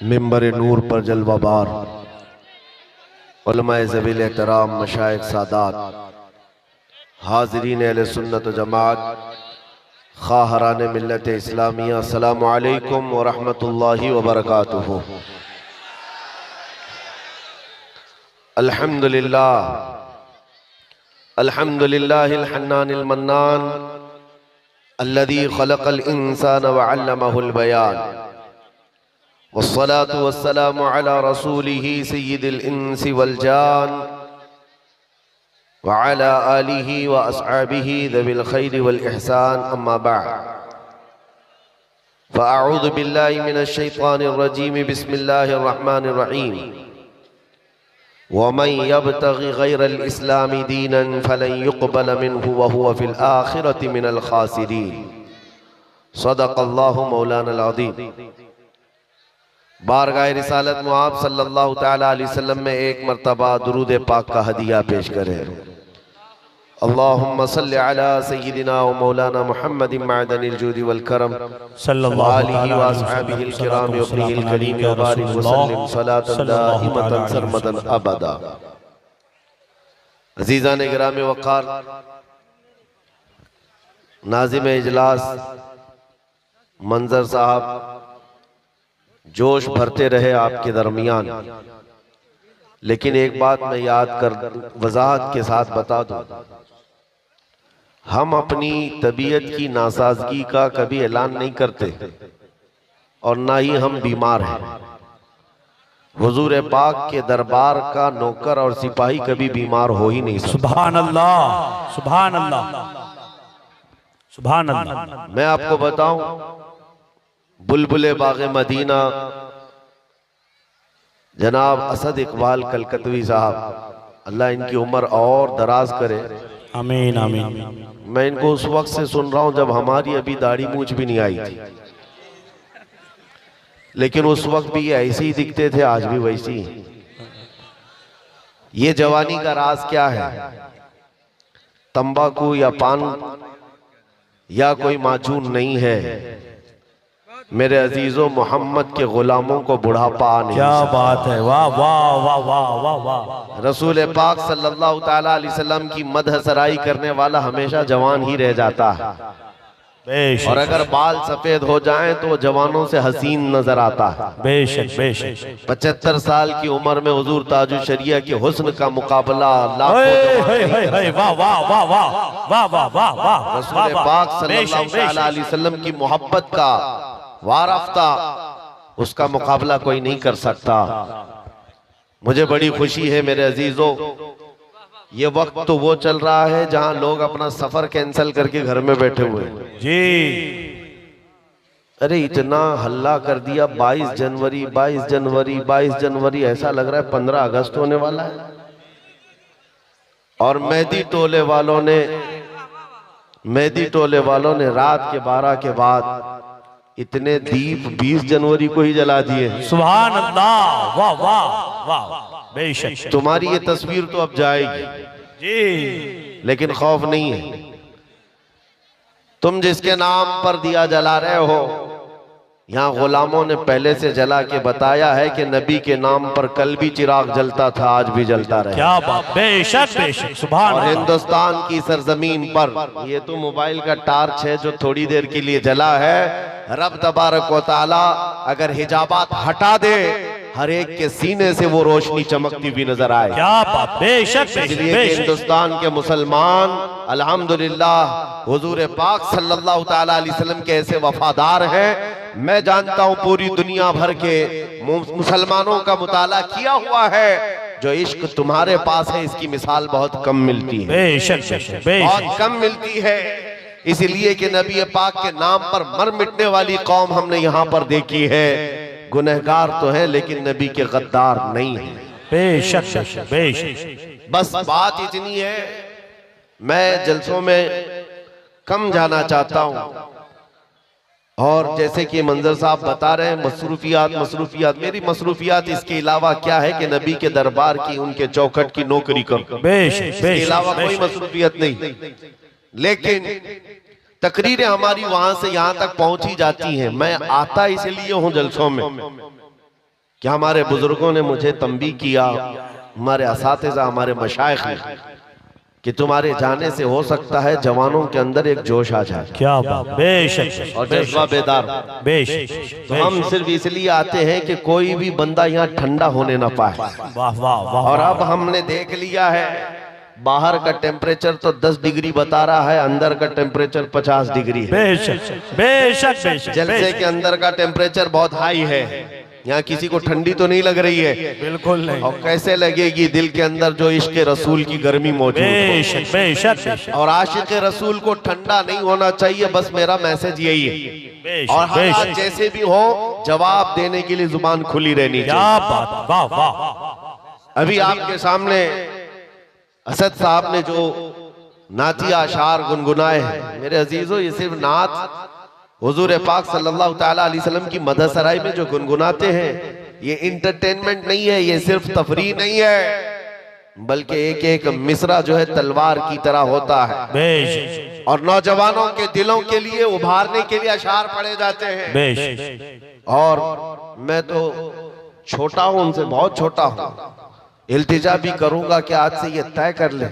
मिंबर नूर पर जलवाबार उलमाए ज़वील एहतराम मशाइख सादात हाज़रीन अहले सुन्नत व जमात ख़ाहरान मिल्लत इस्लामिया अस्सलामु अलैकुम व रहमतुल्लाहि व बरकातुहू। अल्हम्दुलिल्लाह अल्हम्दुलिल्लाहिल हन्नानिल मन्नान अल्लज़ी ख़लक़ल इंसान व अल्लमहुल बयान वस्सलातु वस्सलामु अला रसूलिही सय्यिदिल इंसी वल जान व अला आलिही व अस्हाबिही ज़विल खैरि वल इहसान अम्मा बअद फ़अऊज़ु बिल्लाहि मिनश शैतानिर रजीम बिस्मिल्लाहिर रहमानिर रहीम वमन यब्तगि गैरल इस्लामी दीनन फलन युक़बल मिन्हु व हुवा फ़िल आखिरति मिनल खासिरीन। सदक़ल्लाहु मौलाना अज़ीम। बारगाह रिसालत मुआब सल्लल्लाहु तआला अलैहि वसल्लम में एक मरतबा दुरूद पाक का हदिया पेश करें। अल्लाहुम्मा सल्लि अला सय्यिदिना व मौलाना मुहम्मदिन मअदनिल जुदी वल करम सल्लल्लाहु अलैहि व अस्हाबिहिल किराम व इब्निहिल करीम व बारिक व सल्लिम सलातन दाइमतन सरमदन अबदा। अज़ीज़ान गिराम वक़ार, नाज़िम इजलास मंजर साहब, जोश भरते रहे आपके दरमियान, लेकिन एक बात मैं याद कर वजाहत के साथ बता दूं, हम अपनी तबीयत की नासाजगी का कभी ऐलान नहीं करते और ना ही हम बीमार हैं। हुजूर पाक के दरबार का नौकर और सिपाही कभी बीमार हो ही नहीं सकता। सुभान अल्लाह, सुभान अल्लाह, सुभान अल्लाह। मैं आपको बताऊं, बुलबुले बाग़े मदीना जनाब असद इकबाल कलकतवी साहब, अल्लाह इनकी उम्र और दराज करे, आमीन आमीन। मैं इनको उस वक्त से सुन रहा हूं जब हमारी अभी दाढ़ी मूंछ भी नहीं आई थी, लेकिन उस वक्त भी ये ऐसे ही दिखते थे, आज भी वैसी ही। ये जवानी का राज क्या है? तंबाकू या पान या कोई माजून नहीं है मेरे अजीजों, मोहम्मद के गुलामों को बुढ़ापा नहीं। क्या बात है, वाह वाह वाह वाह वाह वाह। रसूल पाक सल्लल्लाहु तआला अलैहि वसल्लम की मदह सराई करने वाला हमेशा जवान ही रह जाता है, और अगर बाल सफेद हो जाएं तो जवानों से हसीन नजर आता है। बेशक बेशक। 75 साल की उम्र में हुजूर ताजुल शरिया के हुस्न का मुकाबला लाखों वाह वाह वाह वाह वाह वाह वाह वाह। रसूल पाक सल्लल्लाहु तआला अलैहि वसल्लम की मोहब्बत का वारफ्ता, उसका मुकाबला कोई नहीं कर सकता। मुझे बड़ी खुशी है मेरे अजीजों, ये वक्त तो वो चल रहा है जहां लोग अपना सफर कैंसिल करके घर में बैठे हुए हैं जी। अरे इतना हल्ला कर दिया, 22 जनवरी 22 जनवरी 22 जनवरी, ऐसा लग रहा है 15 अगस्त होने वाला है। और मेहदी टोले वालों ने रात के 12 के बाद इतने दीप 20 जनवरी को ही जला दिए। सुभान अल्लाह, वाह वाह वाह। बेशक। तुम्हारी ये तस्वीर तो अब जाएगी जी, लेकिन खौफ नहीं है। तुम जिसके नाम पर दिया जला रहे हो, यहाँ गुलामों ने पहले से जला के बताया है कि नबी के नाम पर कल भी चिराग जलता था, आज भी जलता रहे। क्या बात, बेशक बेशक, सुभान और अल्लाह। हिंदुस्तान की सरजमीन पर ये तो मोबाइल का टार्च है जो थोड़ी देर के लिए जला है। रब तबारक व तआला अगर हिजाबात हटा दे, हर एक के सीने से वो रोशनी चमकती हुई नजर आए। क्या बात, बेशक इसलिए बेशक। हिंदुस्तान के मुसलमान अल्हम्दुलिल्लाह हुजूर पाक सल्लल्लाहु तआला अलैहि वसल्लम के ऐसे वफादार हैं। मैं जानता हूं पूरी दुनिया भर के मुसलमानों का मुताला किया हुआ है, जो इश्क तुम्हारे पास है इसकी मिसाल बहुत कम मिलती है। बेशक बेशक, बहुत कम मिलती है। इसलिए कि नबी पाक के नाम पर मर मिटने वाली कौम हमने यहाँ पर देखी है। गुनहगार तो है लेकिन नबी के गद्दार नहीं है। बेशक बेशक। बस बात इतनी है, मैं जलसों में कम जाना चाहता हूँ। और जैसे कि मंजर साहब बता रहे हैं, मसरूफियात, मेरी मसरूफियात इसके अलावा क्या है कि नबी के दरबार की, उनके चौखट की नौकरी करूं, इसके अलावा कोई मसरूफियत नहीं। लेकिन तकरीरें हमारी वहां से यहां तक पहुंची जाती हैं। मैं आता इसलिए हूं जलसों में कि हमारे बुजुर्गों ने मुझे तंबी किया, हमारे असातिज़ा, हमारे मशाइख ने, कि तुम्हारे जाने से हो सकता है जवानों के अंदर एक जोश आ जाए। क्या बात, बेशक और जज्बा बेदार। बेशक। तो हम सिर्फ इसलिए आते हैं कि कोई भी बंदा यहाँ ठंडा होने ना पाए। वाह वाह वाह। और अब हमने देख लिया है, बाहर का टेम्परेचर तो 10 डिग्री बता रहा है, अंदर का टेम्परेचर 50 डिग्री है। बेशक बेशक बेशक। जलसे के अंदर का टेम्परेचर बहुत हाई है। यहाँ किसी को ठंडी तो नहीं लग रही है? बिल्कुल नहीं। और कैसे लगेगी दिल के अंदर जो इश्क रसूल की गर्मी मौजूद है। बेशक बेशक। और आशिक रसूल को ठंडा नहीं होना चाहिए, बस मेरा मैसेज यही है। और हालात जैसे भी हो, जवाब देने के लिए जुबान खुली रहनी चाहिए। क्या बात, वाह वाह। अभी आपके सामने असद साहब ने जो नातिया अशार गुनगुनाए हैं, मेरे अजीजों, ये सिर्फ नात हुजूर पाक सल्लल्लाहु ताला अलैहि वसल्लम की मदह सराय में जो गुनगुनाते हैं, ये इंटरटेनमेंट नहीं है, ये सिर्फ तफरीह नहीं है, बल्कि एक एक मिसरा जो है तलवार की तरह होता है। और नौजवानों के दिलों के लिए उभारने के लिए अशार पढ़े जाते हैं। और मैं तो छोटा हूं, उनसे बहुत छोटा हूं, इल्तिजा भी करूंगा कि आज से ये तय कर ले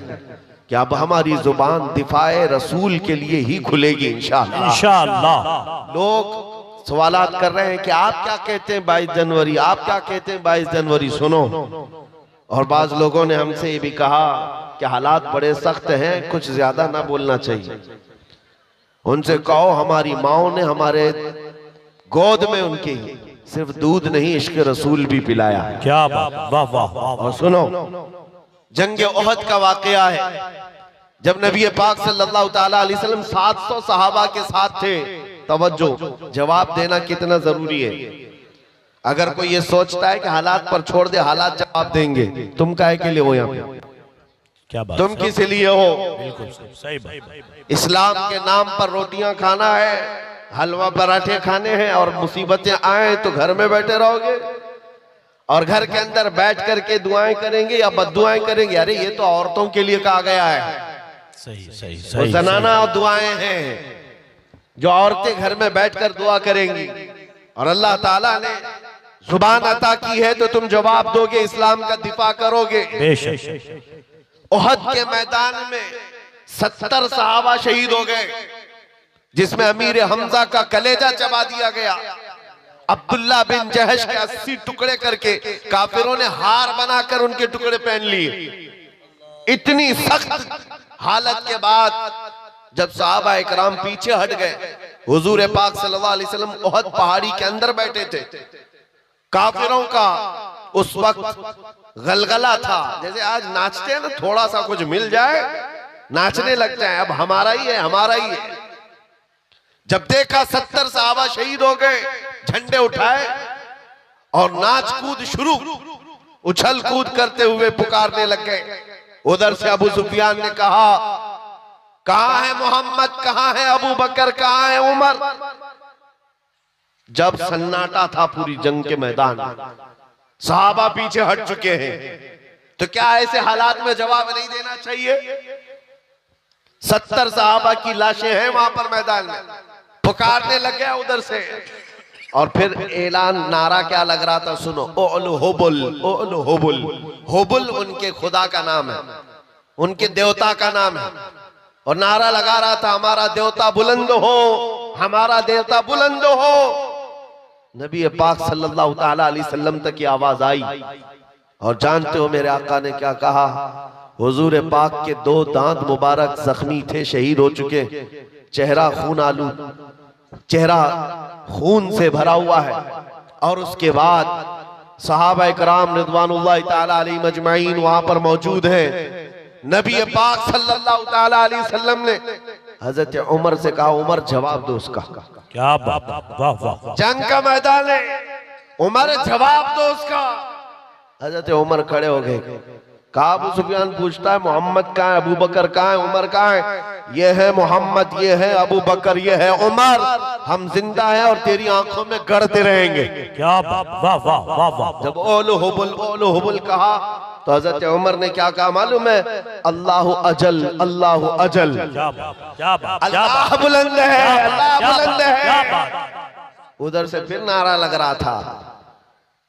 कि अब हमारी जुबान दिफाए रसूल के लिए ही खुलेगी इंशाअल्लाह। इंशाअल्लाह। लोग सवालात कर रहे हैं कि आप क्या कहते हैं 22 जनवरी, आप क्या कहते हैं 22 जनवरी, सुनो। और बाज लोगों ने हमसे ये भी कहा कि हालात बड़े सख्त हैं, कुछ ज्यादा ना बोलना चाहिए। उनसे कहो हमारी माओ ने हमारे गोद में उनकी सिर्फ दूध नहीं, इश्क रसूल भी पिलाया है। क्या बात, वाह वाह। और सुनो, जंग ओहद का वाकया है, जब नबी पाक सल्लल्लाहु ताला अलैहि वसल्लम 700 सहाबा के साथ थे। तवज्जो, जवाब देना कितना जरूरी है। अगर कोई ये सोचता है कि हालात पर छोड़ दे, हालात जवाब देंगे, तुम काहे के लिए हो यहाँ पे? क्या बात, तुम किस लिए हो? बिल्कुल सही बात। इस्लाम के नाम पर रोटियां खाना है, हलवा पराठे खाने हैं, और मुसीबतें आए तो घर में बैठे रहोगे और घर के अंदर बैठ करके दुआएं करेंगे या बद्दुआएं करेंगे? अरे ये तो औरतों के लिए कहा गया है। सही सही वो सही। जनाना दुआएं हैं जो औरतें घर में बैठकर दुआ करेंगी। और अल्लाह ताला ने जुबान अता की है तो तुम जवाब दोगे, इस्लाम का दिफा करोगे। बेशक। ओहद के मैदान में 70 सहाबा शहीद हो गए, जिसमें अमीर हमजा का कलेजा चबा दिया गया। अब्दुल्ला बिन जहश के 80 टुकड़े करके काफिरों ने हार बनाकर उनके टुकड़े पहन लिए। इतनी सख्त हालत के बाद जब सहाबा इकराम पीछे हट गए, हुजूर पाक सल्लल्लाहु अलैहि वसल्लम ओहद पहाड़ी के अंदर बैठे थे। काफिरों का उस वक्त गलगला था, जैसे आज नाचते हैं ना, थोड़ा सा कुछ मिल जाए नाचने लग जाए, अब हमारा ही है, हमारा ही है। जब देखा 70 सहाबा शहीद हो गए, झंडे उठाए और नाच कूद शुरू, उछल कूद करते हुए पुकारने लग गए। उधर से अबू सुफियान ने कहा, कहां है मोहम्मद, कहां है अबू बकर, कहां है उमर? जब सन्नाटा था पूरी जंग के मैदान में, सहाबा पीछे हट चुके हैं, तो क्या ऐसे हालात में जवाब नहीं देना चाहिए? 70 सहाबा की लाशें हैं वहां पर मैदान में, पुकारने लग गया उधर से। और फिर ऐलान, नारा क्या लग रहा था, सुनो, ओलु होबुल, ओलु होबुल। होबुल उनके खुदा का नाम है, उनके देवता का नाम है। और नारा लगा रहा था, हमारा देवता बुलंद हो, हमारा देवता बुलंद हो। नबी पाक सल्लल्लाहु ताला अलैहि वसल्लम तक की आवाज आई। और जानते हो मेरे आका ने क्या कहा? हुजूर पाक के 2 दांत मुबारक जख्मी थे, शहीद हो चुके, चेहरा खून आलू, चेहरा खून से भरा हुआ है। और उसके बाद सहाबा इकराम रिज़वानुल्लाहि ताला अलैहिम अजमाइन वहां पर मौजूद हैं। नबी पाक सल्लल्लाहु ताला अलैहि वसल्लम ने हजरत उमर से कहा, उमर जवाब दो उसका। क्या बात, वाह वाह। जंग का मैदान है, उमर जवाब दो उसका। हजरत उमर खड़े हो गए। कहा, अबू सुफियान पूछता है, मोहम्मद कहाँ है, अबू बकर कहाँ है, उमर कहाँ है? ये है मोहम्मद, ये है अबू बकर, ये है उमर। हम जिंदा हैं और तेरी आंखों में गड़ते रहेंगे। क्या बात, वाह वाह वाह वाह। जब ओलो हुबुल कहा तो हजरत उमर ने क्या कहा मालूम है? अल्लाह अजल, अल्लाह अजल। क्या बात, क्या बात, अल्लाह बुलंद है, अल्लाह बुलंद है। क्या बात। उधर से फिर नारा लग रहा था,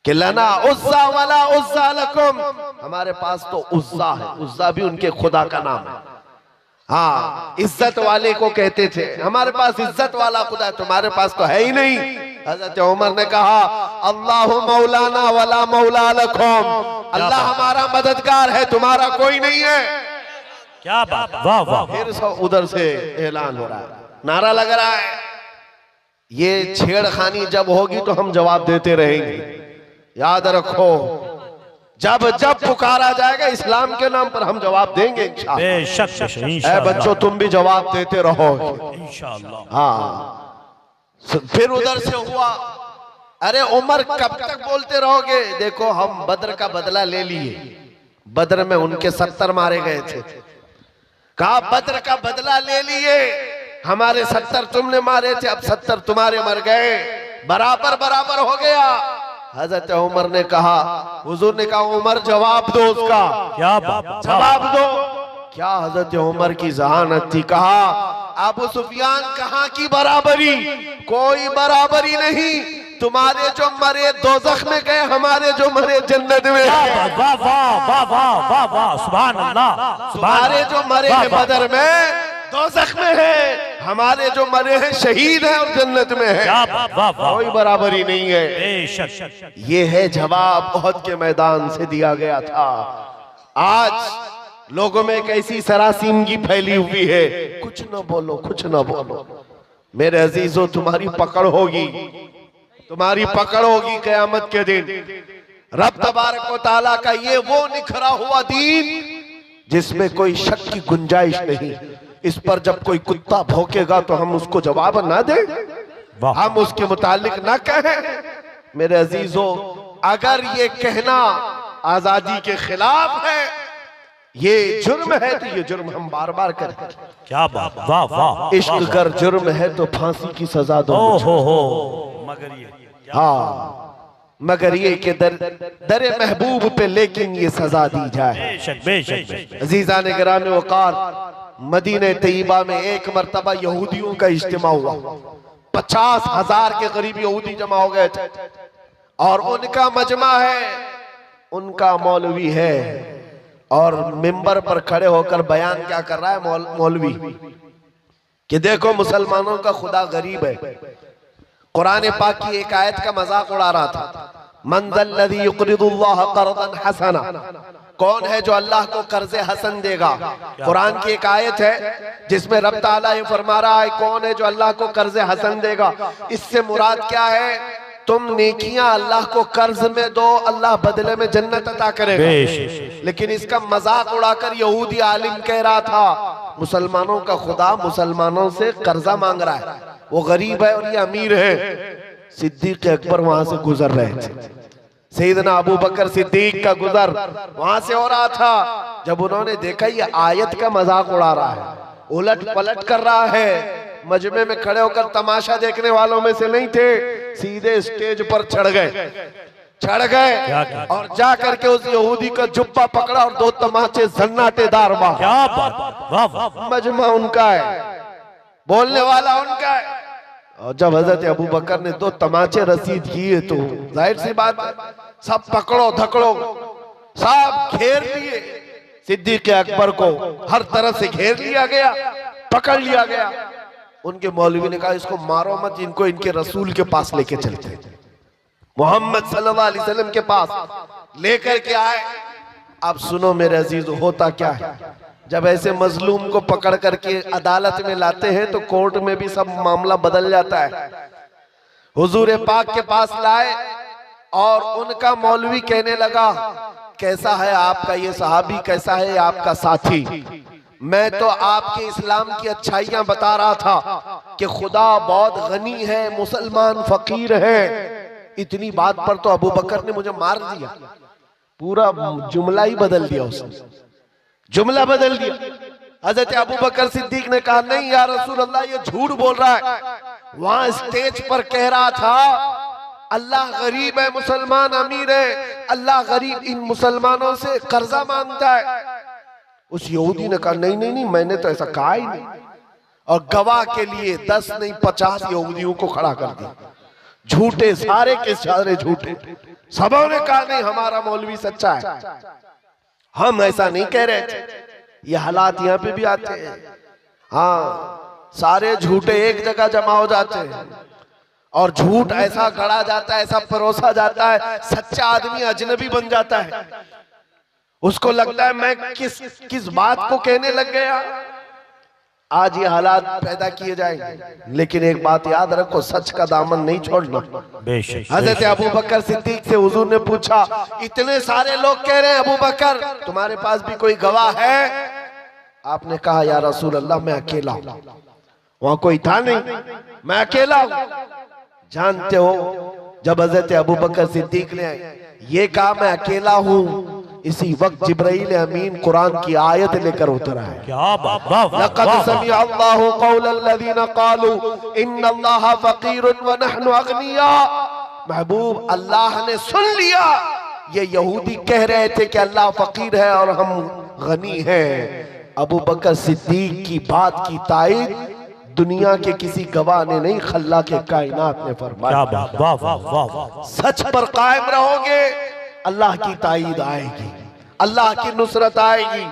कि लना उज्जा वाला उज्जा लकुम, हमारे पास तो उज्जा है, उज्जा भी उनके खुदा का नाम है। हाँ, इज्जत वाले को कहते थे, हमारे पास इज्जत वाला खुदा है, तुम्हारे पास तो है ही नहीं। हजरत उमर ने कहा अल्लाहु मौलाना वला मौला लकुम, अल्लाह हमारा मददगार है, तुम्हारा कोई नहीं है। क्या बात, वाह वाह। फिर उधर से ऐलान हो रहा है, नारा लग रहा है, ये छेड़खानी जब होगी तो हम जवाब देते रहेंगे। याद रखो, जब जब पुकारा जाएगा इस्लाम के नाम पर हम जवाब देंगे इंशाअल्लाह। बेशक ऐ इंशाअल्लाह। बच्चों, तुम भी जवाब देते रहोगे इंशाअल्लाह। हाँ। फिर उधर से हुआ, अरे उमर कब तक बोलते रहोगे? देखो, हम बद्र का बदला ले लिए, बद्र में उनके 70 मारे गए थे। कहा बद्र का बदला ले लिए, हमारे 70 तुमने मारे थे, अब 70 तुम्हारे मर गए, बराबर बराबर हो गया। हजरत उमर ने कहा, हुजूर ने कहा उमर जवाब दो उसका, क्या बात, जवाब दो। क्या हजरत उमर की जहानत थी। कहा अबू सुफियान कहाँ की बराबरी, कोई बराबरी नहीं, तुम्हारे जो मरे दोज़ख में गए, हमारे जो मरे जन्नत में। वाह वाह वाह वाह वाह वाह, सुभान अल्लाह। तुम्हारे जो मरे हैं बदर में दोज़ख में है, हमारे जो मरे हैं शहीद हैं और जन्नत में है। क्या बात, वाह वाह। कोई बराबरी नहीं है। बेशक। ये है जवाब ओहद के मैदान से दिया गया था। आज लोगों में एक ऐसी सरासीमगी फैली हुई है, कुछ न बोलो, कुछ न बोलो। मेरे अजीजों, तुम्हारी पकड़ होगी, तुम्हारी पकड़ होगी क़यामत के दिन। रब तबारक व तआला का ये वो निखरा हुआ दीन जिसमें कोई शक की गुंजाइश नहीं। इस पर जब कोई कुत्ता भौंकेगा तो हम उसको जवाब ना दें, हम उसके मुतालिक ना कहें। मेरे अजीजों, अगर ये कहना आजादी के खिलाफ है, ये जुर्म है, तो ये जुर्म हम बार बार करें। क्या बात, वाह वाह। इश्क अगर जुर्म है तो फांसी की सजा दो। हो मगर ये, हाँ, मगर ये कि दरे महबूब पे लेकिन ये सजा दी जाए। बेशक बेशक। अजीजा ने गिरामी वकार, मदीने तैयबा में एक मर्तबा यहूदियों का इज्तिमा हुआ, 50,000 के करीब यहूदी जमा हो गए थे, और उनका मजमा है, उनका मौलवी है, और मिंबर पर खड़े होकर बयान क्या कर रहा है मौलवी, कि देखो मुसलमानों का खुदा गरीब है। कुरान पाक की एक आयत का मजाक उड़ा रहा था, मन ज़ल्लज़ी युक़रिदुल्लाह क़र्ज़न हसना, कौन है जो अल्लाह को कर्ज हसन देगा। कुरान की एक आयत है जिसमें रब ताला ये फरमा रहा है, कौन है जो अल्लाह को कर्ज हसन देगा। इससे मुराद क्या है? तुम नेकियां अल्लाह को कर्ज में दो, अल्लाह बदले में जन्नत अता करेगा। लेकिन इसका मजाक उड़ाकर यहूदी आलिम कह रहा था, मुसलमानों का खुदा मुसलमानों से कर्जा मांग रहा है, वो गरीब है और ये अमीर है। सिद्दीक अकबर वहां से गुजर रहे थे, सैयदना अबू बकर सिद्दीक का गुजर वहां से हो रहा था। जब उन्होंने देखा ये आयत का मजाक उड़ा रहा है, उलट पलट कर रहा है, मजमे में खड़े होकर तमाशा देखने वालों में से नहीं थे, सीधे स्टेज पर चढ़ गए और जा करके उस यहूदी का जुब्बा पकड़ा और 2 तमाचे सन्नाटेदार मारे। क्या बात, वाह वाह। मजमा उनका है, बोलने वाला उनका है। और जब हजरत अबू बकर ने 2 तमाचे रसीद किए तो जाहिर सी बात, सब पकड़ो धकड़ो, सब घेर लिए। सिद्दीक अकबर को हर तरह से घेर लिया गया, पकड़ लिया गया। उनके मौलवी ने कहा इसको मारो मत, इनको इनके रसूल के पास लेके चलते, मोहम्मद सल्लल्लाहु अलैहि वसल्लम के पास लेकर के आए। अब सुनो मेरे अजीज, होता क्या है, जब ऐसे मजलूम को पकड़ करके अदालत में लाते हैं तो कोर्ट में भी सब मामला बदल जाता है। हुजूर पाक के पास लाए और उनका मौलवी कहने लगा, कैसा है आपका ये सहाबी, कैसा है आपका साथी? मैं तो आपके इस्लाम की अच्छाइयां बता रहा था कि खुदा बहुत गनी है, मुसलमान फकीर है। इतनी बात पर तो अबू बकर ने मुझे मार दिया, पूरा जुमला ही बदल दिया, उसने जुमला बदल दिया। हजरत अबू बकर सिद्दीक ने कहा नहीं या रसूल अल्लाह, ये झूठ बोल रहा है। वहां स्टेज पर कह रहा था अल्लाह गरीब है, मुसलमान अमीर है, अल्लाह गरीब इन मुसलमानों से कर्जा मांगता है। उस यहूदी ने कहा नहीं नहीं नहीं, मैंने तो ऐसा कहा ही नहीं। और गवाह के लिए 10 नहीं 50 यहूदियों को खड़ा कर दिया। झूठे, सारे के सारे झूठे। सबों ने कहा नहीं हमारा मौलवी सच्चा है। हम ऐसा नहीं कह रहे थे, ये हालात यहाँ पे भी आते हैं। हाँ, सारे झूठे एक जगह जमा हो जाते हैं और झूठ ऐसा गढ़ा जाता है, ऐसा परोसा जाता है, सच्चा आदमी अजनबी बन जाता है। उसको लगता है मैं किस बात को कहने लग गया। आज ये हालात पैदा किए जाएंगे, लेकिन एक बात याद रखो, सच का दामन नहीं छोड़ना। हजरत अबू बकर सिद्दीक से हुजूर ने पूछा, इतने सारे लोग कह रहे हैं अबू बकर तुम्हारे पास भी कोई गवाह है? आपने कहा या रसूल अल्लाह मैं अकेला हूं। वहां कोई था नहीं, मैं अकेला हूं। जानते हो जब हजरत अबू बकर सिद्दीक ने ये कहा मैं अकेला हूं, इसी वक्त जिब्राइल अमीन कुरान की आयत लेकर उतरा है। क्या बात, वाह वाह, लक़द समिअ अल्लाहु क़ौलल लज़ीना क़ालू इन्नल्लाहा फ़क़ीरुन व नहनु अग़निया। महबूब, अल्लाह ने सुन लिया, ये यहूदी कह रहे थे कि अल्लाह फकीर है और हम गनी हैं। अबू बकर सिद्दीक की बात की तायद दुनिया के किसी गवाह ने नहीं, खल्ला के कायनात ने फरमाया। क्या बात, वाह वाह वाह वाह। सच पर कायम रहोगे, अल्लाह की तायीद आएगी, अल्लाह की नुसरत आएगी,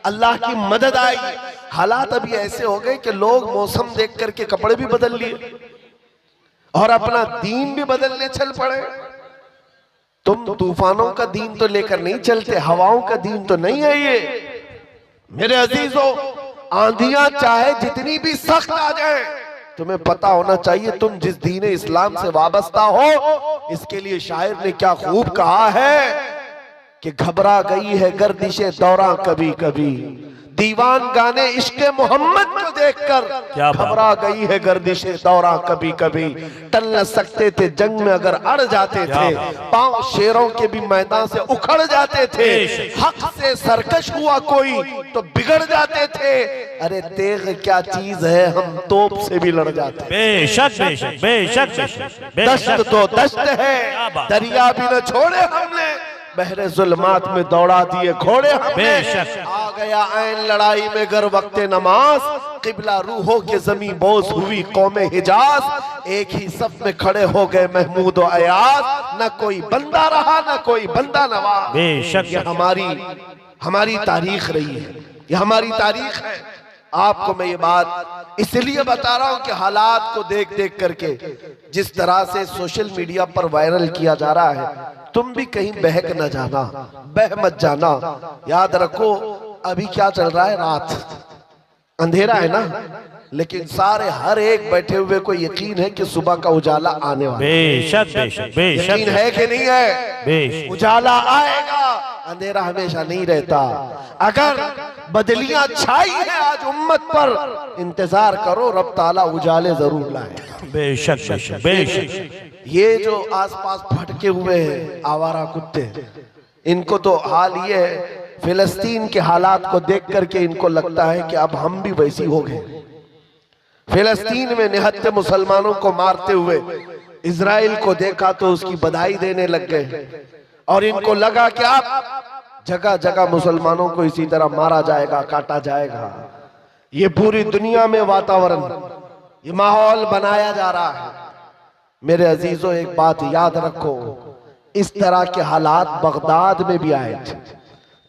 अल्लाह की मदद आएगी। हालात अभी ऐसे हो गए कि लोग मौसम देख करके कपड़े भी बदल लिए और अपना दीन भी बदलने चल पड़े। तुम तूफानों का दीन तो लेकर नहीं चलते, हवाओं का दीन तो नहीं है ये। मेरे अजीजों, आंधियां चाहे जितनी भी सख्त आ जाए, तुम्हें पता होना चाहिए तुम जिस दीन इस्लाम से वाबस्ता हो। इसके लिए शायर ने क्या खूब कहा है कि घबरा गई है गर्दिशे दौरा कभी कभी, दीवान गाने इश्क़े मोहम्मद को देखकर घबरा गई है गर्दिशे दौरा कभी कभी। टल न सकते थे जंग में अगर अड़ जाते थे, पांव शेरों के भी मैदान से उखड़ जाते थे। हक से सरकश हुआ कोई तो बिगड़ जाते थे, अरे तेग क्या चीज है हम तोप से भी लड़ जाते। बेशक बेशक बेशक बेशक। दश्त तो दश्त है, दरिया भी न छोड़े हमने, बहरे जुल्मात में दौड़ा दिए घोड़े हमने। आ गया ऐन लड़ाई में गर वक्ते नमाज, किबला रूहों के जमीन बोस हुई कौमे हिजाज। एक ही सफ में खड़े हो गए महमूद और अयाज, न कोई बंदा रहा न कोई बंदा नवाज। बेशक ये हमारी तारीख रही है, ये हमारी तारीख है। आपको मैं ये बात इसलिए बता रहा हूं कि हालात को देख देख करके जिस तरह से सोशल मीडिया पर वायरल किया जा रहा है, तुम भी कहीं बहक न जाना, बह मत जाना। याद रखो अभी क्या चल रहा है, रात अंधेरा है ना, लेकिन सारे हर एक बैठे हुए को यकीन है कि सुबह का उजाला आने वाला है। बेशक बेशक बेशक। यकीन है कि नहीं है? बेशक। उजाला आएगा, अंधेरा हमेशा नहीं रहता। अगर बदलियां छाई है आज उम्मत पर, इंतजार करो रब ताला उजाले जरूर लाए। बेशक बेशक बेशक। ये जो आसपास भटके हुए हैं आवारा कुत्ते, इनको तो हाल ये है, फिलिस्तीन के हालात को देख करके इनको लगता है कि अब हम भी वैसी हो गए। फिलिस्तीन में निहत्ते मुसलमानों को मारते हुए इजराइल को देखा तो उसकी बधाई देने लग गए, और इनको लगा कि अब जगह जगह मुसलमानों को इसी तरह मारा जाएगा, काटा जाएगा। ये पूरी दुनिया में वातावरण, ये माहौल बनाया जा रहा है। मेरे अजीजों, एक बात याद रखो, इस तरह के हालात बगदाद में भी आए थे,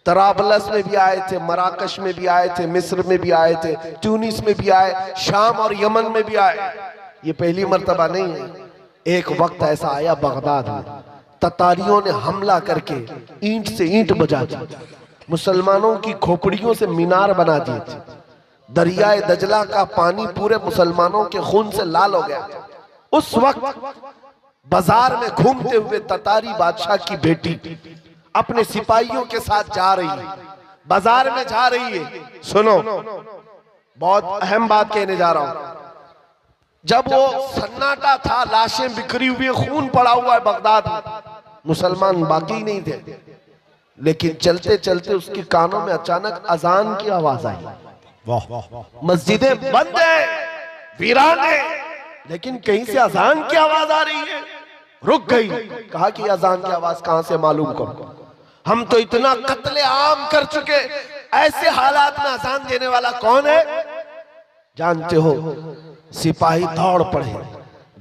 तराबलस में भी आए थे, मराकश में भी आए थे, मिस्र में भी आए थे, ट्यूनिस में भी आए, शाम और यमन में भी आए। ये पहली मर्तबा नहीं है। एक वक्त ऐसा आया बगदाद में, ततारियों ने हमला करके ईंट से ईंट बजा दी, मुसलमानों की खोपड़ियों से मीनार बना दिए थे। दरियाए दजला का पानी पूरे मुसलमानों के खून से लाल हो गया। उस वक्त बाजार में घूमते हुए ततारी बादशाह की बेटी अपने सिपाहियों के साथ जा रही है, बाजार में जा रही है। सुनो, बहुत अहम बात कहने जा रहा हूं। जब वो सन्नाटा था, लाशें बिखरी हुई, खून पड़ा हुआ है बगदाद में, मुसलमान बाकी नहीं थे, लेकिन चलते चलते उसके कानों में अचानक अजान की आवाज आई। मस्जिदें बंद है, वीरान है, लेकिन कहीं से अजान की आवाज आ रही है। रुक गई, कहा कि अजान की आवाज कहां से मालूम करो, हम तो इतना कत्ले आम कर चुके, ऐसे हालात में अजान देने वाला कौन है? जानते हो, सिपाही दौड़ पड़े,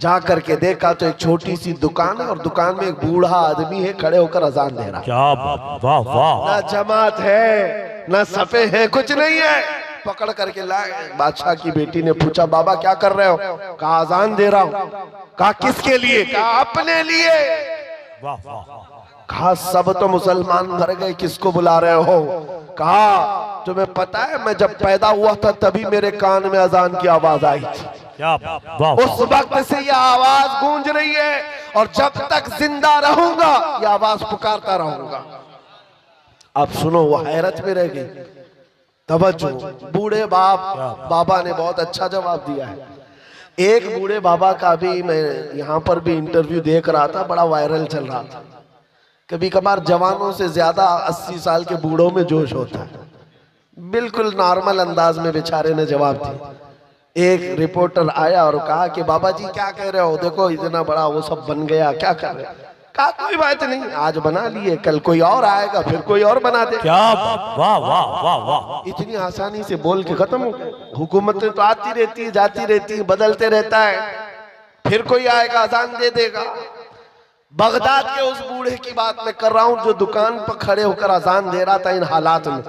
जा करके देखा तो एक छोटी सी दुकान है और दुकान में एक बूढ़ा आदमी है खड़े होकर अजान दे रहा। क्या बात, वाह वाह। ना जमात है ना सफे है, कुछ नहीं है। पकड़ करके लाए। बादशाह की बेटी ने पूछा बाबा क्या कर रहे हो? कहा अजान दे रहा हूं। कहा किसके लिए? कहा अपने लिए। वाह वाह। कहा सब तो मुसलमान मर गए, किसको बुला रहे हो? कहा तुम्हें पता है मैं जब पैदा हुआ था तभी मेरे कान में अजान की आवाज आई थी। क्या बात, वाह वाह। उस वक्त से यह आवाज गूंज रही है और जब तक जिंदा रहूंगा यह आवाज पुकारता रहूंगा। अब सुनो, वो हैरत में रह गई। तवज्जो, बूढ़े बाबा ने बहुत अच्छा जवाब दिया है। एक बूढ़े बाबा का भी मैं यहाँ पर भी इंटरव्यू देख रहा था, बड़ा वायरल चल रहा था। कभी कभार जवानों से ज्यादा 80 साल के बूढ़ों में जोश होता है। बिल्कुल नॉर्मल अंदाज में बेचारे ने जवाब दिया। एक रिपोर्टर आया और कहा कि बाबा जी क्या कह रहे हो? देखो इतना बड़ा वो सब बन गया, क्या कर रहे हो? कहा कोई बात नहीं, आज बना लिए, कल कोई और आएगा, फिर कोई और बना दे। क्या बात, वाह वाह वाह वाह। इतनी आसानी से बोल के खत्म हो गए। हुकूमतें तो आती रहती है, जाती रहती है, बदलते रहता है, फिर कोई आएगा अजान दे देगा। बगदाद के उस बूढ़े की बात मैं कर रहा हूं जो दुकान पर खड़े होकर अजान दे रहा था इन हालात में।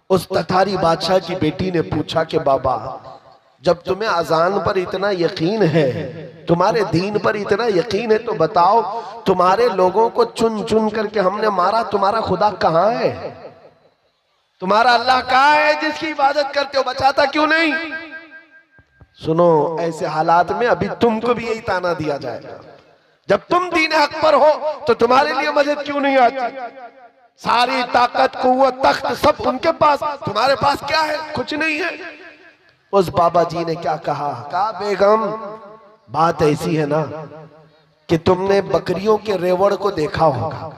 उस ततारी बादशाह की बेटी ने पूछा कि बाबा जब तुम्हें अजान पर इतना यकीन है, तुम्हारे दीन पर इतना यकीन है, तो बताओ तुम्हारे लोगों को चुन चुन करके हमने मारा, तुम्हारा खुदा कहाँ है? तुम्हारा अल्लाह कहाँ है जिसकी इबादत करते हो? बचाता क्यों नहीं? सुनो, ऐसे हालात में अभी तुमको भी यही ताना दिया जाएगा। जब तुम दीन हक पर हो तो तुम्हारे लिए मदद क्यों नहीं आती? सारी ताकत, कुव्वत, तख्त सब उनके पास, तुम्हारे पास क्या है? कुछ नहीं है। उस बाबा जी ने क्या कहा? कहा बेगम बात ऐसी है ना कि तुमने बकरियों के रेवड़ को देखा होगा।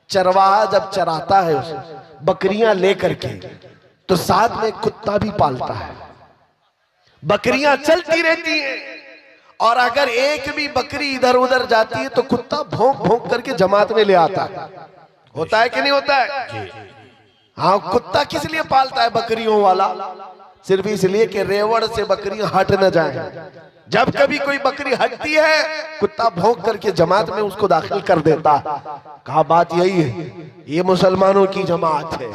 चरवाहा जब चराता है उसे बकरियां लेकर के, तो साथ में कुत्ता भी पालता है। बकरियां चलती रहती हैं और अगर एक भी बकरी इधर उधर जाती है तो कुत्ता भौंक भौंक करके जमात में ले आता है। होता है कि नहीं होता है? हाँ, कुत्ता किस लिए पालता है बकरियों वाला? सिर्फ इसलिए कि रेवड़ से बकरियां हट न जाएं। जब कभी कोई बकरी हटती है कुत्ता भौंक करके जमात में उसको दाखिल कर देता। कहा बात यही है, ये मुसलमानों की जमात है।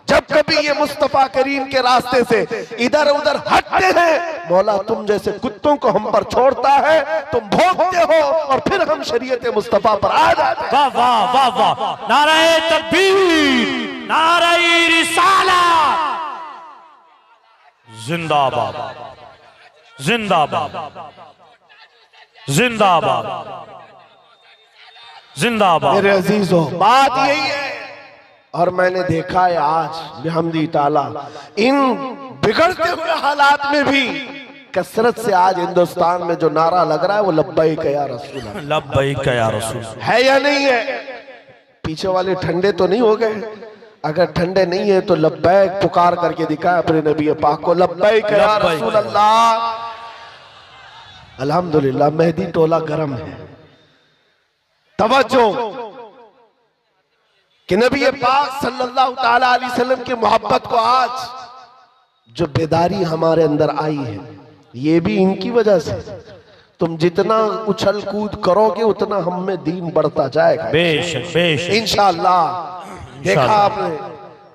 जब कभी ये मुस्तफा करीम के रास्ते से इधर उधर हटते हैं, मौला तुम जैसे कुत्तों को हम पर छोड़ता है, तुम भौंकते हो और फिर हम शरीयत मुस्तफा पर आ जाते हैं। वाह वाह वाह वाह। नारे तकबीर, नारे रिसालत, जिंदाबाद जिंदाबाद जिंदाबाद जिंदाबाद। मेरे अजीजों, बात यही है। और मैंने देखा है आज बिहम्दी ताला इन बिगड़ते हुए हालात में भी कसरत से आज हिंदुस्तान में जो नारा लग रहा है वो लब्बैक या रसूल अल्लाह, लब्बैक या रसूल है या नहीं है? पीछे वाले ठंडे तो नहीं हो गए? अगर ठंडे नहीं है तो लब्बैक पुकार करके दिखाए अपने नबी पाक को, लब्बैक या रसूल अल्लाह। अल्हम्दुलिल्लाह मेहदी टोला गरम है। तवज्जो कि नबी पाक सल्लल्लाहु ताला अलैहि वसल्लम की मोहब्बत को आज जो बेदारी हमारे अंदर आई है ये भी इनकी वजह से। तुम जितना उछल कूद करोगे उतना हम में दीन बढ़ता जाएगा बेशक बेशक इंशाअल्लाह। देखा आपने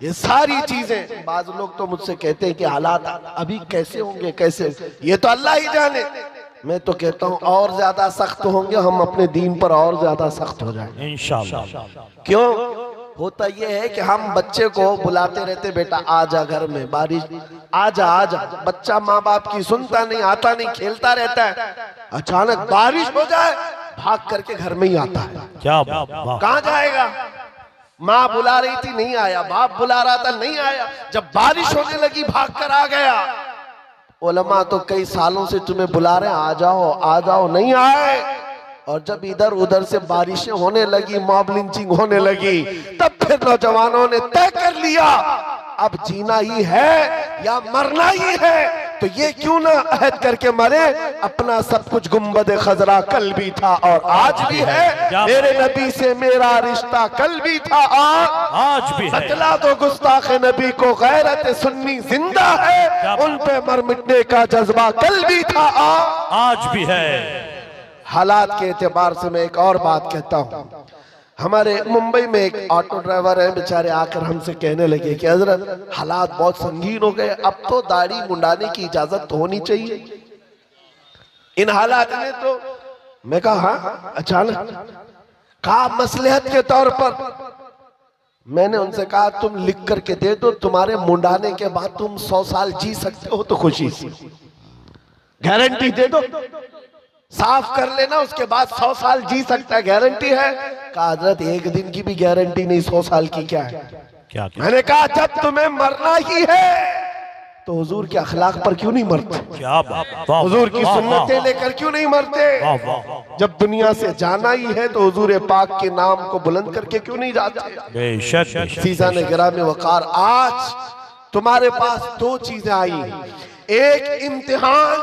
ये सारी चीजें। बाज लोग तो मुझसे कहते हैं कि हालात अभी कैसे होंगे, कैसे, ये तो अल्लाह ही जाने। मैं तो कहता हूँ और ज्यादा सख्त होंगे, हम अपने दीन पर और ज्यादा सख्त हो जाएंगे इंशाअल्लाह। क्यों? होता यह है कि हम बच्चे को बुलाते रहते, बेटा आजा घर में, बारिश आजा आजा। बच्चा माँ बाप की सुनता नहीं, आता नहीं, खेलता रहता है। अचानक बारिश हो जाए भाग करके घर में ही आता है। क्या बात। कहाँ जाएगा? माँ बुला रही थी नहीं आया, बाप बुला रहा था नहीं आया, जब बारिश होने लगी भाग कर आ गया। उलमा तो कई सालों से तुम्हें बुला रहे हैं आ जाओ, नहीं आए। और जब इधर उधर से बारिशें होने लगी, मॉब लिंचिंग होने लगी, तब फिर नौजवानों ने तय कर लिया अब जीना ही है या मरना ही है। तो ये क्यों ना अहद करके मरे, अपना सब कुछ गुंबद खजरा कल भी था और आज भी है। मेरे नबी से मेरा रिश्ता कल भी था आज भी है। बतला दो गुस्ताख नबी को गैरत सुन्नी जिंदा है, उन पे मर मिटने का जज्बा कल भी था आज भी है। हालात के एतबार से मैं एक और बात कहता हूँ। हमारे मुंबई में एक ऑटो ड्राइवर है, बेचारे आकर हमसे कहने लगे कि हजरत हालात बहुत संगीन हो गए, अब तो दाढ़ी मुंडाने की इजाजत तो होनी चाहिए इन हालात में। तो मैं कहा हाँ, अचानक कहा मसलहत के तौर पर। मैंने उनसे कहा तुम लिख करके दे दो, तुम्हारे मुंडाने के बाद तुम 100 साल जी सकते हो तो खुशी से गारंटी दे दो, साफ कर लेना, उसके बाद 100 साल जी सकता है, गारंटी है। कहा हजरत एक दिन की भी गारंटी नहीं, 100 साल की क्या है। क्या मैंने कहा जब तुम्हें मरना ही है तो हुजूर के अखलाक पर क्यों नहीं मरते, क्या बात, हुजूर की सुन्नतें लेकर क्यों नहीं मरते। जब दुनिया से जाना ही है तो हुजूर पाक के नाम को बुलंद करके क्यों नहीं जाते। बेशक सीजा ने गिरामे वकार, आज तुम्हारे पास दो चीजें आई, एक इम्तिहान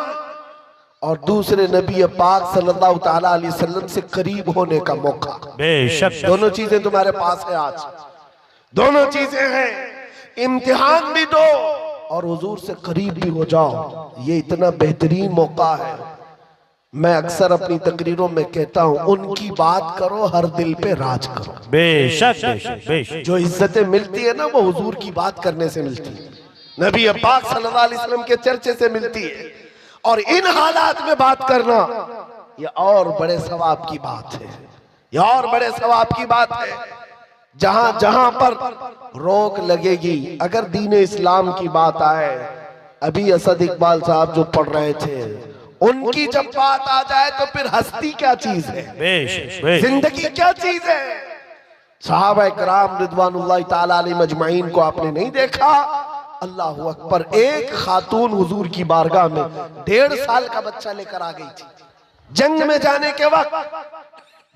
और दूसरे नबी पाक सल्लल्लाहु ताला अलैहि वसल्लम से करीब होने का मौका। बेशक दोनों चीजें तुम्हारे पास है आज, दोनों चीजें हैं, इम्तिहान भी दो और हुजूर से करीब भी हो जाओ। ये इतना बेहतरीन मौका है। मैं अक्सर अपनी तकरीरों में कहता हूं, उनकी बात करो हर दिल पे राज करो। बेशक बेशक बेशक। जो इज्जतें मिलती है ना वो हुजूर की बात करने से मिलती है, नबी पाक सल्लल्लाहु अलैहि वसल्लम के चर्चे से मिलती है। और इन हालात में बात करना ये और बड़े सवाब की बात है, ये और बड़े सवाब की बात है। जहां जहां पर रोक लगेगी, अगर दीन इस्लाम की बात आए, अभी असद इकबाल साहब जो पढ़ रहे थे, उनकी जब बात आ जाए तो फिर हस्ती क्या चीज है, जिंदगी क्या चीज है। सहाबा किराम रिदवानुल्लाह ताला अलैहिम अजमाइन को आपने नहीं देखा, अल्लाह अकबर, एक खातून हुजूर की बारगाह में 1.5 साल का बच्चा लेकर आ गई थी। जंग में जाने के वक्त,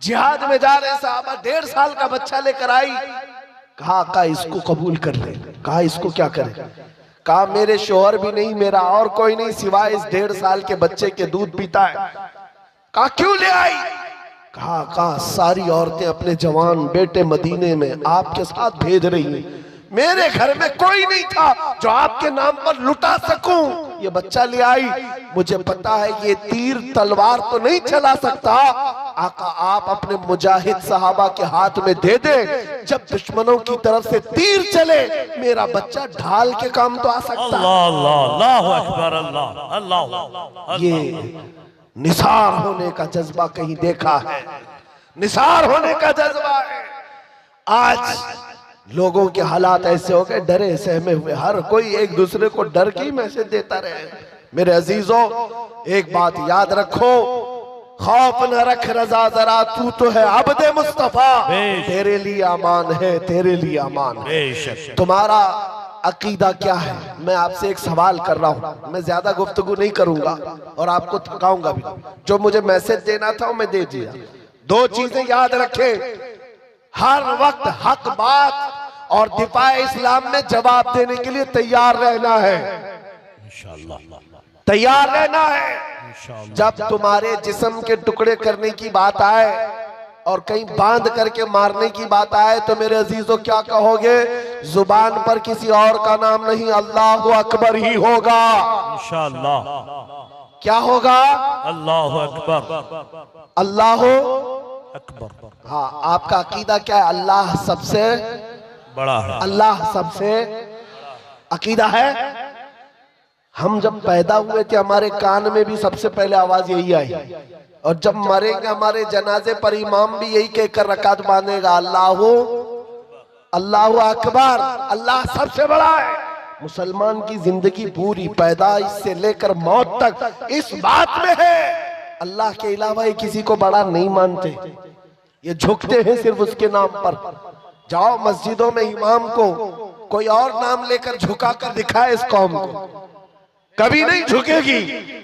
जिहाद में जा रहे साहबा 1.5 साल का बच्चा लेकर आई। कहा इसको कबूल कर ले। कहा इसको क्या करे। कहा मेरे शोहर भी नहीं, मेरा और कोई नहीं सिवाय इस 1.5 साल के बच्चे के दूध पीता है। कहा क्यों ले आई। कहा सारी औरतें अपने जवान बेटे मदीने में आपके साथ भेज रही हैं, मेरे घर में कोई नहीं था जो आपके नाम पर लुटा सकूं, ये बच्चा ले आई। मुझे पता है ये तीर तलवार तो नहीं चला सकता, आका आप अपने मुजाहिद सहाबा के हाथ में दे दे, जब दुश्मनों की तरफ से तीर चले मेरा बच्चा ढाल के काम तो आ सकता है। अल्लाह अकबर, अल्लाह अल्लाह। ये निसार होने का जज्बा कहीं देखा है, निसार होने का जज्बा है। आज लोगों के हालात ऐसे हो गए, डरे सहमे हुए, हर कोई एक दूसरे को डर की मैसेज देता रहे। मेरे अजीजों एक बात याद रखो, खौफ न रख रजा जरा, तू तो है अब्दे मुस्तफा, तेरे लिए अमान है, तेरे लिए अमान है। तुम्हारा अकीदा क्या है। मैं आपसे एक सवाल कर रहा हूं, मैं ज्यादा गुफ्तगू नहीं करूंगा और आपको थकाऊंगा भी। जो मुझे मैसेज देना था मैं दे दिया। दो चीजें याद रखें, हर वक्त हक बात और दिफाए इस्लाम में जवाब देने के लिए तैयार रहना है, इंशाअल्लाह तैयार रहना है। जब तुम्हारे जिस्म के टुकड़े करने की बात आए और कहीं बांध करके मारने की बात आए तो मेरे अजीजों क्या कहोगे। जुबान पर किसी और का नाम नहीं, अल्लाह अकबर ही होगा इंशाअल्लाह। क्या होगा, अल्लाह अकबर, अल्लाह अकबर। हाँ, आपका अकीदा क्या है। अल्लाह सबसे बड़ा है, अल्लाह सबसे अकीदा है। हम जब पैदा हुए थे हमारे कान में भी सबसे पहले आवाज यही आई, और जब मरेंगे हमारे जनाजे पर इमाम भी यही कहकर रकात बांधेगा, अल्लाह अल्लाह अकबर, अल्लाह सबसे बड़ा है। मुसलमान की जिंदगी पूरी पैदाइश से लेकर मौत तक इस बात में है, अल्लाह के अलावा ये किसी को बड़ा नहीं मानते, ये झुकते हैं सिर्फ उसके नाम पर। जाओ मस्जिदों में इमाम को कोई और नाम लेकर झुका कर दिखाए इस कौम को, कभी नहीं झुकेगी।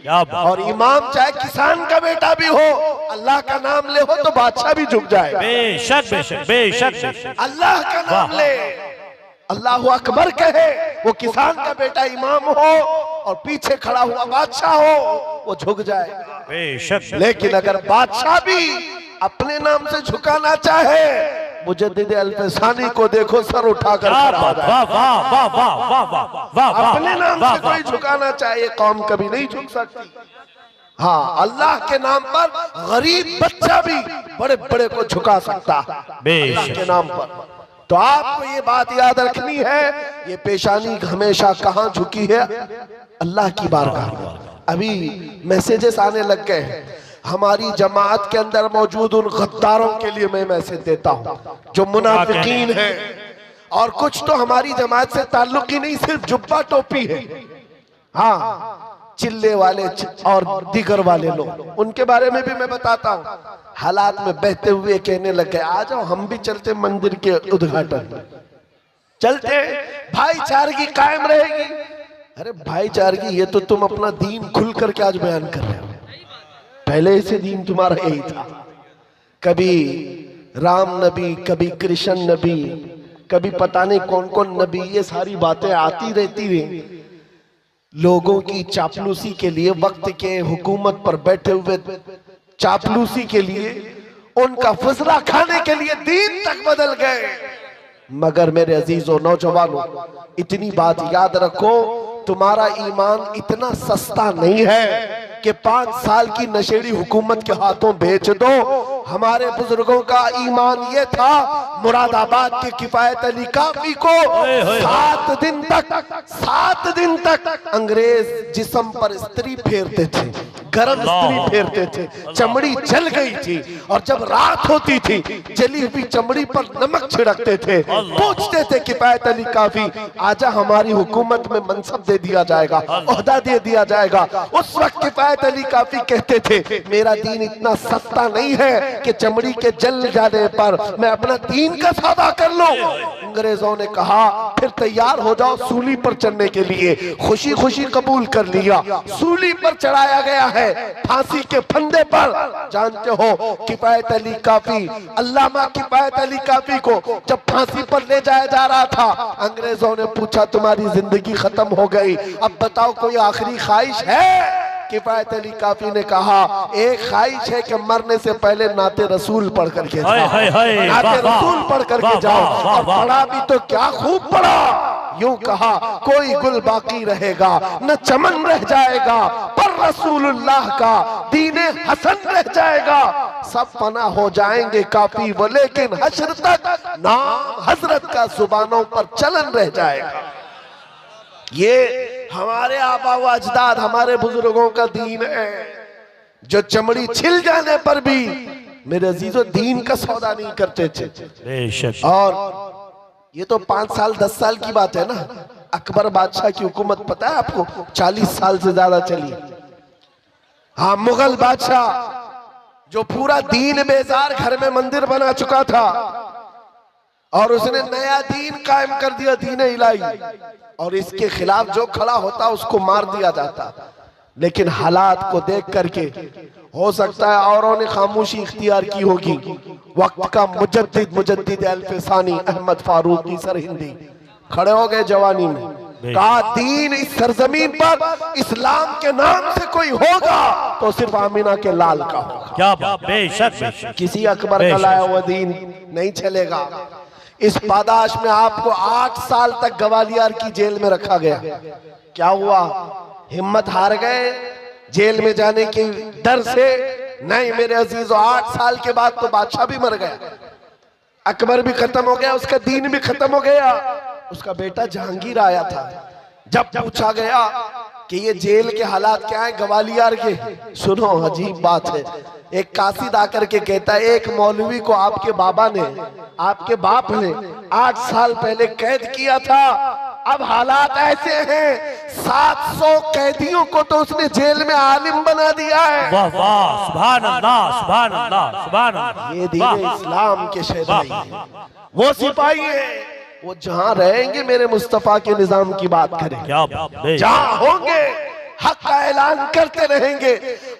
और इमाम चाहे किसान का बेटा भी हो, अल्लाह का नाम ले हो तो बादशाह भी झुक जाएगा। बेशक बेशक बेशक। अल्लाह का नाम ले, अल्लाह अकबर कहे, वो किसान का बेटा इमाम हो और पीछे खड़ा हुआ बादशाह हो, वो झुक जाएगा बेशक। लेकिन अगर बादशाह भी अपने नाम से झुकाना चाहे, मुजद्दिद अल्फसानी को देखो सर उठाकर खड़ा हो जाए। अपने नाम से कोई झुकाना चाहे कौम कभी नहीं झुक सकती। हाँ, अल्लाह के नाम पर गरीब बच्चा भी बड़े बड़े को झुका सकता है अल्लाह के नाम पर। तो आपको ये बात याद रखनी है, ये पेशानी हमेशा कहाँ झुकी है? अल्लाह की बारगाह में। अभी मैसेजेस आने लग गए हैं, हमारी जमात के अंदर मौजूद उन गद्दारों के लिए मैं मैसेज देता हूँ जो मुनाफिकीन है, और कुछ तो हमारी जमात से ताल्लुक ही नहीं, सिर्फ जुब्बा टोपी है। हाँ, चिल्ले वाले और दिगर वाले लोग, उनके बारे में भी मैं बताता हूँ। हालात में बहते हुए कहने लगे, आ जाओ हम भी चलते मंदिर के उद्घाटन, चलते, भाईचारगी कायम रहेगी। अरे भाईचारगी, ये तो तुम अपना दीन खुल करके आज बयान कर रहे हो, पहले से दीन तुम्हारा यही था। कभी राम नबी, कभी कृष्ण नबी, कभी पता नहीं कौन कौन नबी, ये सारी बातें आती रहती रही। लोगों की चापलूसी के लिए, वक्त के हुकूमत पर बैठे हुए चापलूसी के लिए, उनका फजला खाने के लिए दीन तक बदल गए। मगर मेरे अजीजों नौजवानों, इतनी बात याद रखो, तुम्हारा ईमान इतना सस्ता नहीं है कि 5 साल की नशेड़ी हुकूमत के हाथों बेच दो। हमारे बुजुर्गों का ईमान ये था, मुरादाबाद के किफायत अली काफी को 7 दिन तक अंग्रेज जिस्म पर स्त्री फेरते थे, गरम स्त्री फेरते थे, चमड़ी जल गई थी, और जब रात होती थी जली हुई चमड़ी पर नमक छिड़कते थे। पूछते थे किफायत अली काफी, आजा हमारी हुकूमत में मनसब दे दिया जाएगा, ओहदा दे दिया जाएगा। उस वक्त किफायत अली काफी कहते थे, मेरा दीन इतना सस्ता नहीं है कि चमड़ी के जल जाने पर मैं अपना दीन का सौदा कर लूं। अंग्रेजों ने कहा, फिर तैयार हो जाओ सूली पर चढ़ने के लिए। खुशी खुशी कबूल कर लिया, सूली पर चढ़ाया गया है, फांसी के फंदे पर। जानते हो किफायत अली काफी, अल्लामा किफायत अली काफी को जब फांसी पर ले जाया जा रहा था, अंग्रेजों ने पूछा तुम्हारी जिंदगी खत्म हो गई, अब बताओ कोई आखिरी ख्वाहिश है? किफायत अली काफी ने कहा, एक ख्वाहिश है कि मरने से पहले नाते रसूल पढ़ करके जाओ, नाते रसूल पढ़ करके जाओ। और पढ़ा भी तो क्या खूब पढ़ा। यूं कहा, कोई गुल बाकी रहेगा न चमन रह जाएगा, पर रसूलुल्लाह का दीने हसन रह जाएगा। सब फना हो जाएंगे काफी वो, लेकिन हश्र तक नाम हजरत का जुबानों पर चलन रह जाएगा। ये हमारे आबा व अजदाद, हमारे बुजुर्गों का दीन है, जो चमड़ी छिल जाने पर भी मेरे अजीजों दीन का सौदा नहीं करते थे। और ये तो 5 साल 10 साल की बात है ना। अकबर बादशाह की हुकूमत पता है आपको, 40 साल से ज्यादा चली। हाँ, मुगल बादशाह जो पूरा दीन बेजार घर में मंदिर बना चुका था, और उसने नया दीन कायम कर दिया, दीन इलाही, और इसके खिलाफ जो खड़ा होता उसको मार दिया जाता। लेकिन हालात को देख करके हो सकता है औरों ने खामोशी इख्तियार की होगी। वक्त का मुजद्दिद अल्फसानी अहमद फारूकी सरहिंदी खड़े हो गए जवानी में, कहा दीन इस सरजमीन पर इस्लाम के नाम से कोई होगा तो सिर्फ आमीना के लाल का होगा। क्या बात, बेशक किसी अकबर का लाया हुआ दीन नहीं चलेगा। इस पादाश में आपको 8 साल तक ग्वालियर की जेल में रखा गया। क्या हुआ? हिम्मत हार गए जेल में जाने के डर से? नहीं मेरे अजीजों, 8 साल के बाद तो बादशाह भी मर गया, अकबर भी खत्म हो गया, उसका दीन भी खत्म हो गया। उसका बेटा जहांगीर आया था। जब पूछा गया कि ये जेल के हालात क्या है ग्वालियर के, सुनो अजीब बात है, एक कासिद आकर के कहता है एक मौलवी को आपके बाबा ने, आपके बाप ने 8 साल पहले कैद किया था। अब हालात ऐसे हैं 700 कैदियों को तो उसने जेल में आलिम बना दिया है। वाह वाह, सुभान अल्लाह, सुभान अल्लाह, सुभान अल्लाह। ये दीन इस्लाम के शहदाई हैं, वो सिपाही हैं, वो जहां रहेंगे मेरे मुस्तफा के निजाम की बात करें, जहां होंगे हक का ऐलान करते रहेंगे।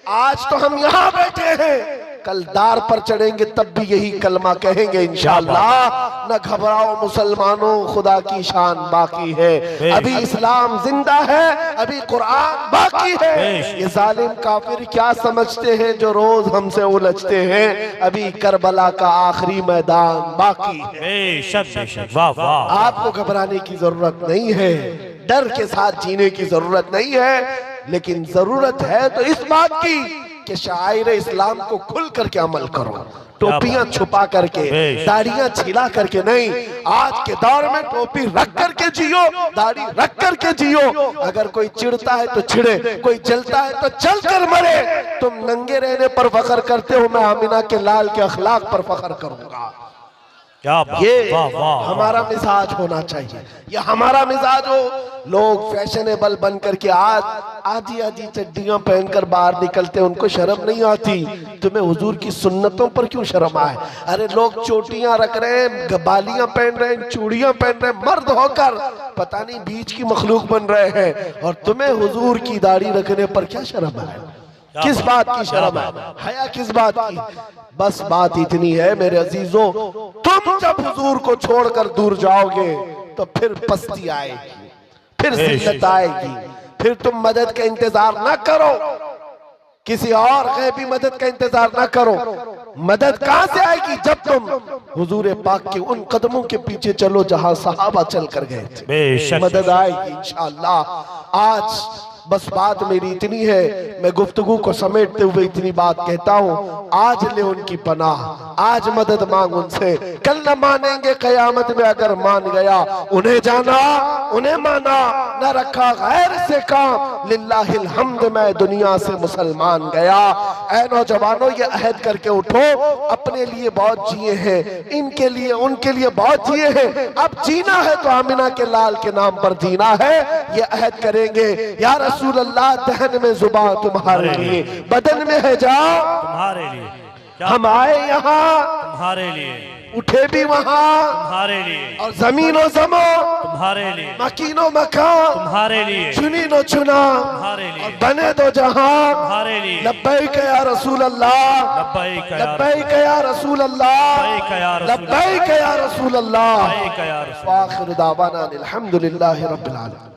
आज तो हम यहाँ बैठे हैं, कल दार पर चढ़ेंगे तब भी यही कलमा कहेंगे इंशाअल्लाह। न घबराओ मुसलमानों, खुदा की शान बाकी है, अभी इस्लाम जिंदा है, अभी कुरान बाकी है। ये जालिम काफिर क्या समझते हैं जो रोज हमसे उलझते हैं, अभी करबला का आखिरी मैदान बाकी है। बेशक बेशक, वाह वाह। आपको घबराने की जरूरत नहीं है, डर के साथ जीने की जरूरत नहीं है। लेकिन जरूरत है तो इस बात की कि शायर इस्लाम को खुल करके अमल करो, टोपियां छुपा करके, दाढ़ियां छिला करके नहीं। आज के दौर में टोपी रख करके जियो, दाढ़ी रख करके जियो। अगर कोई चिढ़ता है तो चिढ़े, कोई जलता है तो चल कर मरे। तुम नंगे रहने पर फख्र करते हो, मैं आमिना के लाल के अखलाक पर फख्र करूंगा। क्या बात, ये वाह, वाह, हमारा मिजाज होना चाहिए, ये हमारा मिजाज हो। लोग फैशनेबल बन करके आज आधी आधी चड्डियां पहनकर बाहर निकलते, उनको शर्म नहीं आती। तुम्हें हुजूर की सुन्नतों पर क्यों शर्म आए? अरे लोग चोटियां रख रहे हैं, बालियां पहन रहे हैं, चूड़ियां पहन रहे हैं, मर्द होकर पता नहीं बीच की मखलूक बन रहे हैं, और तुम्हें हुजूर की दाढ़ी रखने पर क्या शर्म है? किस बात की शर्म है? हया किस बात की? बस बात इतनी है मेरे अजीजों, तुम जब हुजूर को छोड़कर दूर जाओगे तो फिर पस्ती आएगी, फिर जिल्लत आएगी, फिर तुम मदद का इंतजार ना करो, किसी और गैबी मदद का इंतजार ना करो। मदद कहां से आएगी? जब तुम हुजूर पाक के उन कदमों के पीछे चलो जहां सहाबा चल कर गए थे, मदद आएगी इंशाअल्लाह। आज बस बात मेरी इतनी है, मैं गुफ्तगू को समेटते हुए इतनी बात कहता हूँ, आज ले उनकी पनाह, आज मदद मांग उनसे, कल न मानेंगे कयामत में अगर मान गया। उन्हें जाना, उन्हें माना, न रखा गैर से काम, लिल्लाहिल हम्द मैं दुनिया से मुसलमान गया। ऐ नौजवानों, ये अहद करके उठो, अपने लिए बहुत जिए हैं, इनके लिए उनके लिए बहुत जिए हैं, अब जीना है तो आमिना के लाल के नाम पर जीना है। ये अहद करेंगे, या रसूल अल्लाह, दहन में जुबान तुम्हारे लिए, बदन में है जान तुम्हारे लिए, हम आए यहाँ तुम्हारे लिए, उठे भी वहाँ तुम्हारे लिए, और जमीनो जमो तुम्हारे लिए, मकीनो मकान तुम्हारे लिए, चुनी नो चुना, तुम्हारे लिए, और बने दो जहां तुम्हारे लिए। लब्बैक या रसूल अल्लाह, लब्बैक या लब्बैक या रसूल अल्लाह, लब्बैक या रसूल लब्बैक या रसूल अल्लाह। लब्बैक या रसूल। व आखिर दावाना अनिल हम्दुलिल्लाहि रब्बिल आलमीन।